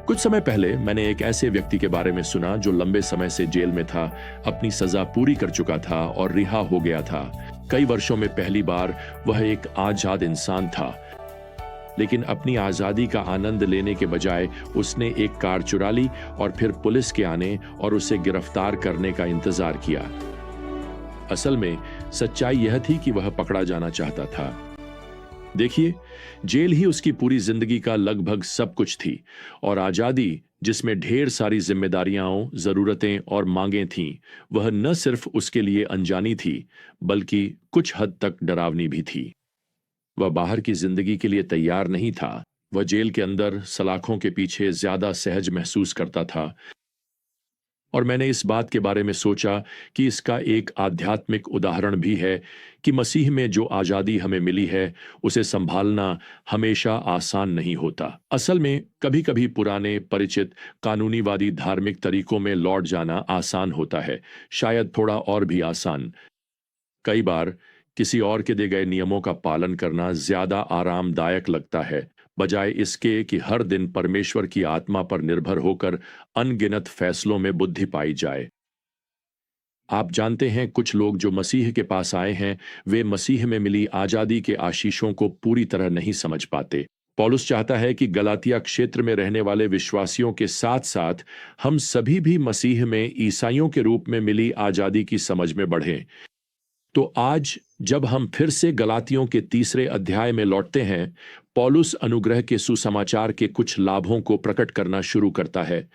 कुछ समय पहले मैंने एक ऐसे व्यक्ति के बारे में सुना जो लंबे समय से जेल में था, अपनी सजा पूरी कर चुका था और रिहा हो गया था। कई वर्षों में पहली बार वह एक आजाद इंसान था, लेकिन अपनी आजादी का आनंद लेने के बजाय उसने एक कार चुरा ली और फिर पुलिस के आने और उसे गिरफ्तार करने का इंतजार किया। असल में सच्चाई यह थी कि वह पकड़ा जाना चाहता था। देखिए, जेल ही उसकी पूरी जिंदगी का लगभग सब कुछ थी, और आजादी, जिसमें ढेर सारी जिम्मेदारियां, जरूरतें और मांगें थीं, वह न सिर्फ उसके लिए अनजानी थी, बल्कि कुछ हद तक डरावनी भी थी। वह बाहर की जिंदगी के लिए तैयार नहीं था। वह जेल के अंदर सलाखों के पीछे ज्यादा सहज महसूस करता था। और मैंने इस बात के बारे में सोचा कि इसका एक आध्यात्मिक उदाहरण भी है कि मसीह में जो आजादी हमें मिली है उसे संभालना हमेशा आसान नहीं होता। असल में कभी कभी पुराने परिचित कानूनीवादी धार्मिक तरीकों में लौट जाना आसान होता है, शायद थोड़ा और भी आसान। कई बार किसी और के दिए गए नियमों का पालन करना ज्यादा आरामदायक लगता है, बजाय इसके कि हर दिन परमेश्वर की आत्मा पर निर्भर होकर अनगिनत फैसलों में बुद्धि पाई जाए। आप जानते हैं, कुछ लोग जो मसीह के पास आए हैं, वे मसीह में मिली आजादी के आशीषों को पूरी तरह नहीं समझ पाते। पौलुस चाहता है कि गलातिया क्षेत्र में रहने वाले विश्वासियों के साथ साथ हम सभी भी मसीह में ईसाइयों के रूप में मिली आजादी की समझ में बढ़ें। तो आज जब हम फिर से गलातियों के तीसरे अध्याय में लौटते हैं, पौलुस अनुग्रह के सुसमाचार के कुछ लाभों को प्रकट करना शुरू करता है।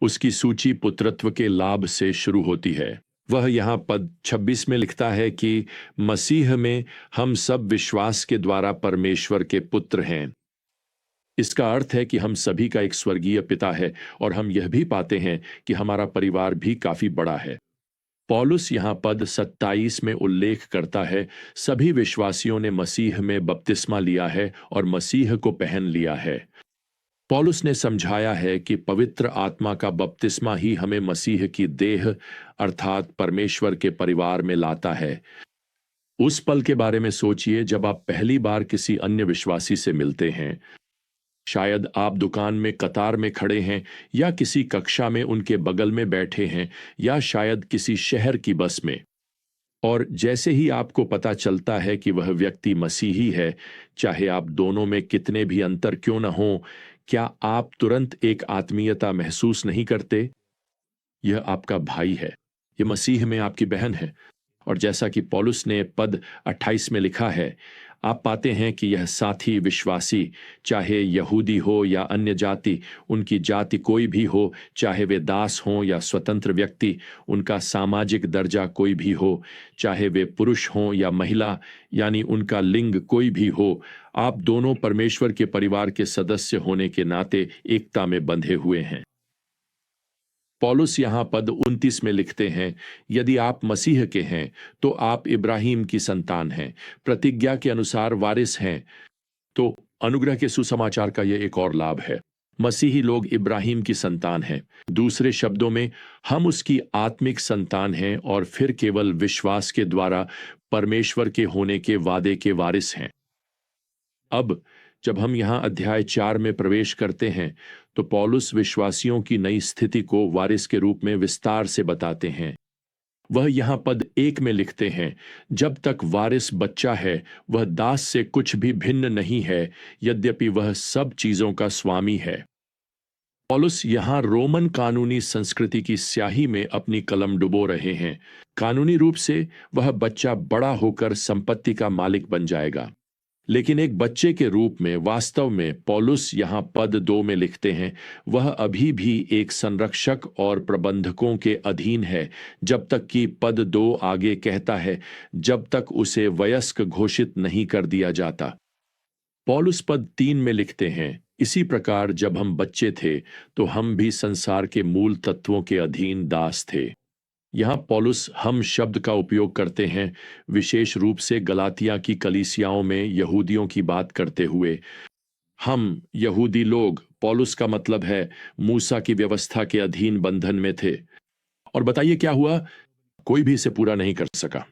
उसकी सूची पुत्रत्व के लाभ से शुरू होती है। वह यहाँ पद 26 में लिखता है कि मसीह में हम सब विश्वास के द्वारा परमेश्वर के पुत्र हैं। इसका अर्थ है कि हम सभी का एक स्वर्गीय पिता है, और हम यह भी पाते हैं कि हमारा परिवार भी काफी बड़ा है। पौलुस यहाँ पद 27 में उल्लेख करता है, सभी विश्वासियों ने मसीह में बपतिस्मा लिया है और मसीह को पहन लिया है। पौलुस ने समझाया है कि पवित्र आत्मा का बपतिस्मा ही हमें मसीह की देह अर्थात परमेश्वर के परिवार में लाता है। उस पल के बारे में सोचिए जब आप पहली बार किसी अन्य विश्वासी से मिलते हैं। शायद आप दुकान में कतार में खड़े हैं, या किसी कक्षा में उनके बगल में बैठे हैं, या शायद किसी शहर की बस में। और जैसे ही आपको पता चलता है कि वह व्यक्ति मसीही है, चाहे आप दोनों में कितने भी अंतर क्यों न हो, क्या आप तुरंत एक आत्मीयता महसूस नहीं करते? यह आपका भाई है, यह मसीह में आपकी बहन है। और जैसा कि पौलुस ने पद 28 में लिखा है, आप पाते हैं कि यह साथी विश्वासी, चाहे यहूदी हो या अन्य जाति, उनकी जाति कोई भी हो, चाहे वे दास हों या स्वतंत्र व्यक्ति, उनका सामाजिक दर्जा कोई भी हो, चाहे वे पुरुष हों या महिला, यानी उनका लिंग कोई भी हो, आप दोनों परमेश्वर के परिवार के सदस्य होने के नाते एकता में बंधे हुए हैं। पौलुस यहाँ पद 29 में लिखते हैं, यदि आप मसीह के हैं तो आप इब्राहिम की संतान हैं, प्रतिज्ञा के अनुसार वारिस हैं। तो अनुग्रह के सुसमाचार का यह एक और लाभ है, मसीही लोग इब्राहिम की संतान हैं। दूसरे शब्दों में, हम उसकी आत्मिक संतान हैं और फिर केवल विश्वास के द्वारा परमेश्वर के होने के वादे के वारिस हैं। अब जब हम यहाँ अध्याय 4 में प्रवेश करते हैं, तो पौलुस विश्वासियों की नई स्थिति को वारिस के रूप में विस्तार से बताते हैं। वह यहाँ पद 1 में लिखते हैं, जब तक वारिस बच्चा है वह दास से कुछ भी भिन्न नहीं है, यद्यपि वह सब चीजों का स्वामी है। पौलुस यहाँ रोमन कानूनी संस्कृति की स्याही में अपनी कलम डुबो रहे हैं। कानूनी रूप से वह बच्चा बड़ा होकर संपत्ति का मालिक बन जाएगा, लेकिन एक बच्चे के रूप में वास्तव में पौलुस यहाँ पद 2 में लिखते हैं, वह अभी भी एक संरक्षक और प्रबंधकों के अधीन है, जब तक कि पद 2 आगे कहता है, जब तक उसे वयस्क घोषित नहीं कर दिया जाता। पौलुस पद 3 में लिखते हैं, इसी प्रकार जब हम बच्चे थे तो हम भी संसार के मूल तत्वों के अधीन दास थे। यहाँ पौलुस हम शब्द का उपयोग करते हैं, विशेष रूप से गलातिया की कलीसियाओं में यहूदियों की बात करते हुए। हम यहूदी लोग, पौलुस का मतलब है, मूसा की व्यवस्था के अधीन बंधन में थे। और बताइए क्या हुआ? कोई भी इसे पूरा नहीं कर सका।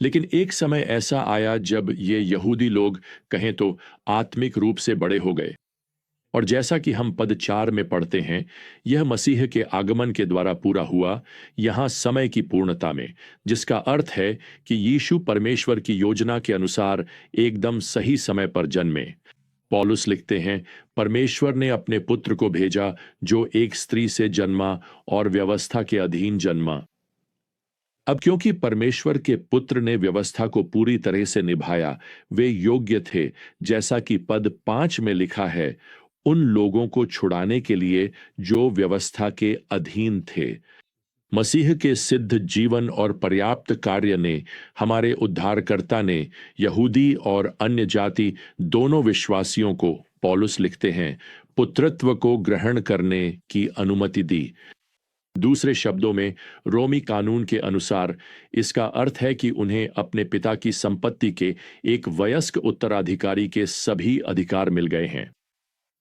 लेकिन एक समय ऐसा आया जब ये यहूदी लोग, कहें तो, आत्मिक रूप से बड़े हो गए। और जैसा कि हम पद 4 में पढ़ते हैं, यह मसीह के आगमन के द्वारा पूरा हुआ, यहां समय की पूर्णता में, जिसका अर्थ है कि यीशु परमेश्वर की योजना के अनुसार एकदम सही समय पर जन्मे। पौलुस लिखते हैं, परमेश्वर ने अपने पुत्र को भेजा जो एक स्त्री से जन्मा और व्यवस्था के अधीन जन्मा। अब क्योंकि परमेश्वर के पुत्र ने व्यवस्था को पूरी तरह से निभाया, वे योग्य थे, जैसा कि पद 5 में लिखा है, उन लोगों को छुड़ाने के लिए जो व्यवस्था के अधीन थे। मसीह के सिद्ध जीवन और पर्याप्त कार्य ने, हमारे उद्धारकर्ता ने, यहूदी और अन्य जाति दोनों विश्वासियों को, पौलुस लिखते हैं, पुत्रत्व को ग्रहण करने की अनुमति दी। दूसरे शब्दों में, रोमी कानून के अनुसार इसका अर्थ है कि उन्हें अपने पिता की संपत्ति के एक वयस्क उत्तराधिकारी के सभी अधिकार मिल गए हैं।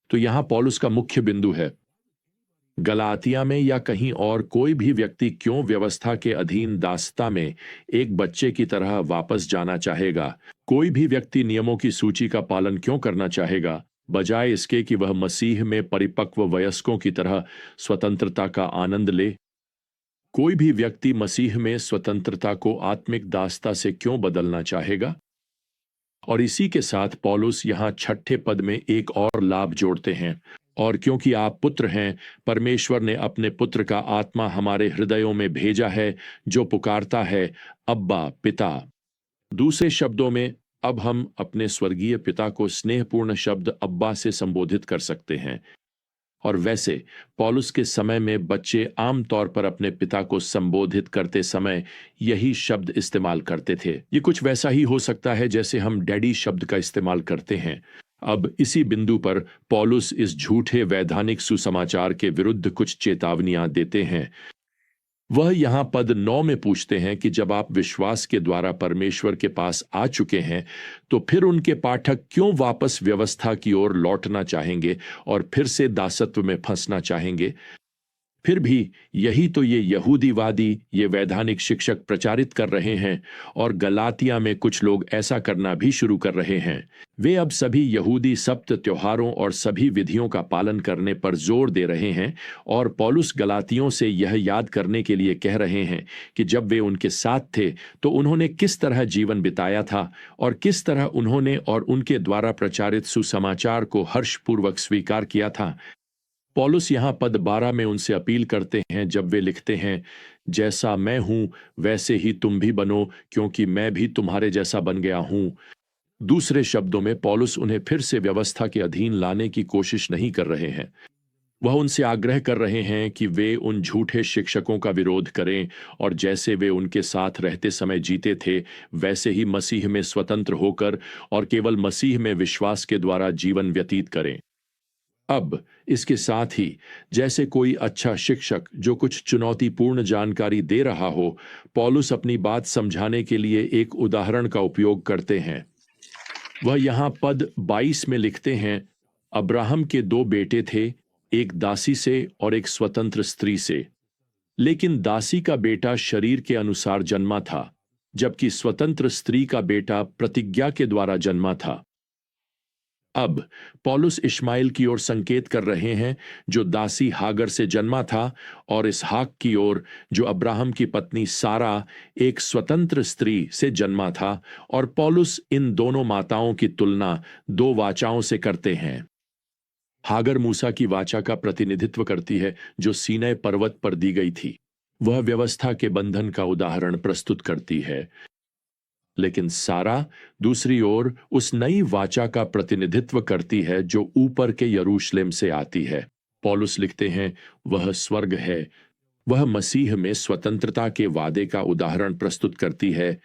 तो यहां पौलुस का मुख्य बिंदु है, गलातिया में या कहीं और कोई भी व्यक्ति क्यों व्यवस्था के अधीन दासता में एक बच्चे की तरह वापस जाना चाहेगा? कोई भी व्यक्ति नियमों की सूची का पालन क्यों करना चाहेगा, बजाय इसके कि वह मसीह में परिपक्व वयस्कों की तरह स्वतंत्रता का आनंद ले? कोई भी व्यक्ति मसीह में स्वतंत्रता को आत्मिक दासता से क्यों बदलना चाहेगा? और इसी के साथ पौलुस यहां 6ठे पद में एक और लाभ जोड़ते हैं, और क्योंकि आप पुत्र हैं, परमेश्वर ने अपने पुत्र का आत्मा हमारे हृदयों में भेजा है, जो पुकारता है, अब्बा पिता। दूसरे शब्दों में, अब हम अपने स्वर्गीय पिता को स्नेहपूर्ण शब्द अब्बा से संबोधित कर सकते हैं। और वैसे पौलुस के समय में बच्चे आमतौर पर अपने पिता को संबोधित करते समय यही शब्द इस्तेमाल करते थे। ये कुछ वैसा ही हो सकता है जैसे हम डैडी शब्द का इस्तेमाल करते हैं। अब इसी बिंदु पर पौलुस इस झूठे वैधानिक सुसमाचार के विरुद्ध कुछ चेतावनियां देते हैं। वह यहां पद 9 में पूछते हैं कि जब आप विश्वास के द्वारा परमेश्वर के पास आ चुके हैं, तो फिर उनके पाठक क्यों वापस व्यवस्था की ओर लौटना चाहेंगे और फिर से दासत्व में फंसना चाहेंगे? फिर भी यही तो ये यहूदीवादी, ये वैधानिक शिक्षक प्रचारित कर रहे हैं, और गलातिया में कुछ लोग ऐसा करना भी शुरू कर रहे हैं। वे अब सभी यहूदी सप्त त्योहारों और सभी विधियों का पालन करने पर जोर दे रहे हैं, और पौलुस गलातियों से यह याद करने के लिए कह रहे हैं कि जब वे उनके साथ थे तो उन्होंने किस तरह जीवन बिताया था, और किस तरह उन्होंने और उनके द्वारा प्रचारित सुसमाचार को हर्षपूर्वक स्वीकार किया था। पौलुस यहां पद 12 में उनसे अपील करते हैं, जब वे लिखते हैं, जैसा मैं हूं वैसे ही तुम भी बनो, क्योंकि मैं भी तुम्हारे जैसा बन गया हूं। दूसरे शब्दों में पौलुस उन्हें फिर से व्यवस्था के अधीन लाने की कोशिश नहीं कर रहे हैं। वह उनसे आग्रह कर रहे हैं कि वे उन झूठे शिक्षकों का विरोध करें, और जैसे वे उनके साथ रहते समय जीते थे, वैसे ही मसीह में स्वतंत्र होकर और केवल मसीह में विश्वास के द्वारा जीवन व्यतीत करें। अब इसके साथ ही, जैसे कोई अच्छा शिक्षक जो कुछ चुनौतीपूर्ण जानकारी दे रहा हो, पौलुस अपनी बात समझाने के लिए एक उदाहरण का उपयोग करते हैं। वह यहां पद 22 में लिखते हैं, अब्राहम के 2 बेटे थे, एक दासी से और एक स्वतंत्र स्त्री से। लेकिन दासी का बेटा शरीर के अनुसार जन्मा था, जबकि स्वतंत्र स्त्री का बेटा प्रतिज्ञा के द्वारा जन्मा था। अब पौलुस इश्माएल की ओर संकेत कर रहे हैं, जो दासी हागर से जन्मा था, और इसहाक की ओर, जो अब्राहम की पत्नी सारा, एक स्वतंत्र स्त्री से जन्मा था। और पौलुस इन दोनों माताओं की तुलना 2 वाचाओं से करते हैं। हागर मूसा की वाचा का प्रतिनिधित्व करती है, जो सीनै पर्वत पर दी गई थी। वह व्यवस्था के बंधन का उदाहरण प्रस्तुत करती है। लेकिन सारा दूसरी ओर उस नई वाचा का प्रतिनिधित्व करती है जो ऊपर के यरूशलेम से आती है। पौलुस लिखते हैं, वह स्वर्ग है। वह मसीह में स्वतंत्रता के वादे का उदाहरण प्रस्तुत करती है।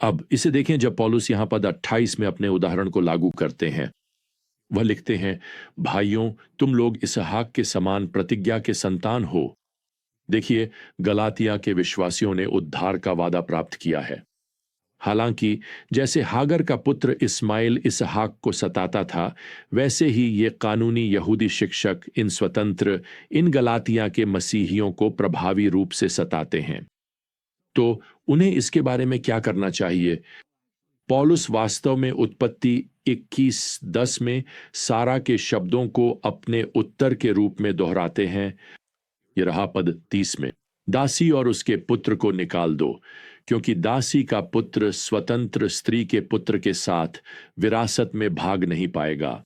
अब इसे देखें, जब पौलुस यहां पद 28 में अपने उदाहरण को लागू करते हैं। वह लिखते हैं, भाइयों, तुम लोग इसहाक के समान प्रतिज्ञा के संतान हो। देखिए, गलातिया के विश्वासियों ने उद्धार का वादा प्राप्त किया है। हालांकि जैसे हागर का पुत्र इस्माइल इसहाक को सताता था, वैसे ही ये कानूनी यहूदी शिक्षक इन गलातिया के मसीहियों को प्रभावी रूप से सताते हैं। तो उन्हें इसके बारे में क्या करना चाहिए? पौलुस वास्तव में उत्पत्ति 21:10 में सारा के शब्दों को अपने उत्तर के रूप में दोहराते हैं। ये रहा पद 30 में, दासी और उसके पुत्र को निकाल दो, क्योंकि दासी का पुत्र स्वतंत्र स्त्री के पुत्र के साथ विरासत में भाग नहीं पाएगा।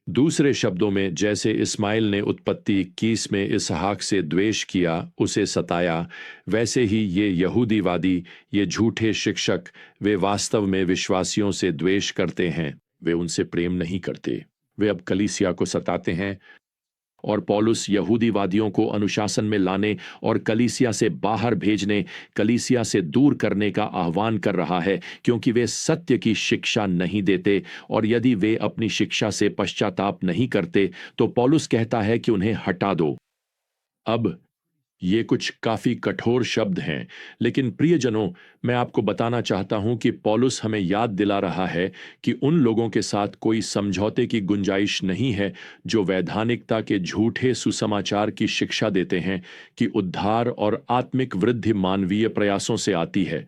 दूसरे शब्दों में, जैसे इस्माइल ने उत्पत्ति 21 में इसहाक से द्वेष किया, उसे सताया, वैसे ही ये यहूदीवादी, ये झूठे शिक्षक, वे वास्तव में विश्वासियों से द्वेष करते हैं, वे उनसे प्रेम नहीं करते। वे अब कलीसिया को सताते हैं और पौलुस यहूदीवादियों को अनुशासन में लाने और कलीसिया से बाहर भेजने, कलीसिया से दूर करने का आह्वान कर रहा है, क्योंकि वे सत्य की शिक्षा नहीं देते, और यदि वे अपनी शिक्षा से पश्चाताप नहीं करते तो पौलुस कहता है कि उन्हें हटा दो। अब ये कुछ काफी कठोर शब्द हैं, लेकिन प्रियजनों, मैं आपको बताना चाहता हूं कि पौलुस हमें याद दिला रहा है कि उन लोगों के साथ कोई समझौते की गुंजाइश नहीं है जो वैधानिकता के झूठे सुसमाचार की शिक्षा देते हैं कि उद्धार और आत्मिक वृद्धि मानवीय प्रयासों से आती है।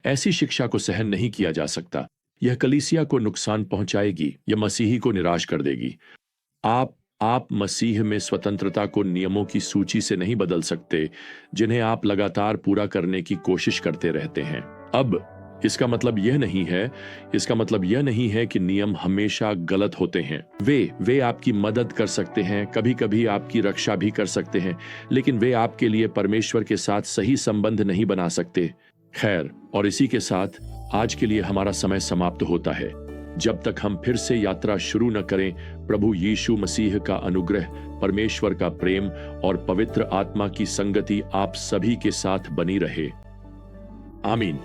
ऐसी शिक्षा को सहन नहीं किया जा सकता। यह कलीसिया को नुकसान पहुंचाएगी, यह मसीही को निराश कर देगी। आप मसीह में स्वतंत्रता को नियमों की सूची से नहीं बदल सकते जिन्हें आप लगातार पूरा करने की कोशिश करते रहते हैं। अब इसका मतलब यह नहीं है कि नियम हमेशा गलत होते हैं। वे आपकी मदद कर सकते हैं, कभी-कभी आपकी रक्षा भी कर सकते हैं, लेकिन वे आपके लिए परमेश्वर के साथ सही संबंध नहीं बना सकते। खैर, और इसी के साथ आज के लिए हमारा समय समाप्त होता है। जब तक हम फिर से यात्रा शुरू न करें, प्रभु यीशु मसीह का अनुग्रह, परमेश्वर का प्रेम और पवित्र आत्मा की संगति आप सभी के साथ बनी रहे। आमीन।